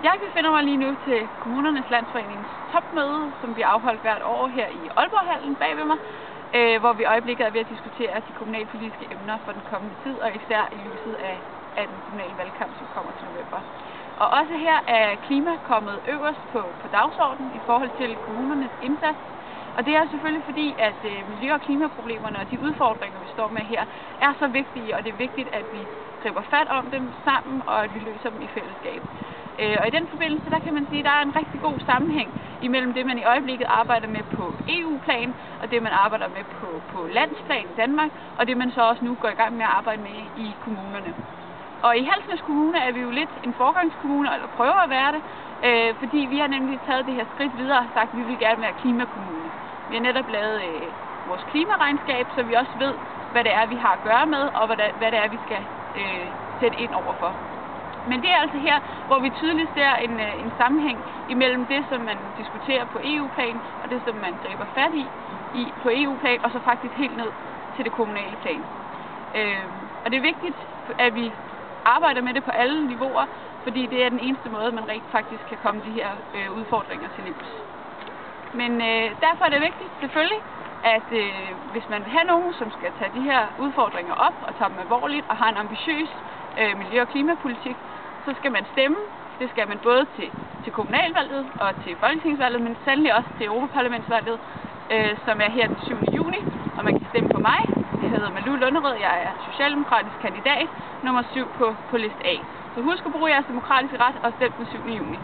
Jeg befinder mig lige nu til Kommunernes Landsforenings topmøde, som bliver afholdt hvert år her i Aalborghallen bag ved mig, hvor vi i øjeblikket er ved at diskutere de kommunalpolitiske emner for den kommende tid, og især i lyset af den kommunale valgkamp, som kommer til november. Og også her er klima kommet øverst på dagsordenen i forhold til kommunernes indsats. Og det er selvfølgelig fordi, at miljø- og klimaproblemerne og de udfordringer, vi står med her, er så vigtige, og det er vigtigt, at vi griber fat om dem sammen, og at vi løser dem i fællesskab. Og i den forbindelse, der kan man sige, at der er en rigtig god sammenhæng imellem det, man i øjeblikket arbejder med på EU-plan, og det, man arbejder med på landsplan i Danmark, og det, man så også nu går i gang med at arbejde med i kommunerne. Og i Halsnæs Kommune er vi jo lidt en foregangskommune, eller prøver at være det, fordi vi har nemlig taget det her skridt videre og sagt, at vi vil gerne være klimakommune. Vi har netop lavet vores klimaregnskab, så vi også ved, hvad det er, vi har at gøre med, og hvad det er, vi skal sætte ind overfor. Men det er altså her, hvor vi tydeligt ser en sammenhæng imellem det, som man diskuterer på EU-plan, og det, som man griber fat i på EU-plan, og så faktisk helt ned til det kommunale plan. Og det er vigtigt, at vi arbejder med det på alle niveauer, fordi det er den eneste måde, man rent faktisk kan komme de her udfordringer til livs. Men derfor er det vigtigt, selvfølgelig, at hvis man vil have nogen, som skal tage de her udfordringer op og tage dem alvorligt og har en ambitiøs miljø- og klimapolitik, så skal man stemme. Det skal man både til kommunalvalget og til folketingsvalget, men sandelig også til Europaparlamentsvalget, som er her den 7. juni, og man kan stemme på mig. Jeg hedder Malou Lunderød, jeg er socialdemokratisk kandidat, nummer 7 på liste A. Så husk at bruge jeres demokratiske ret og stem den 7. juni.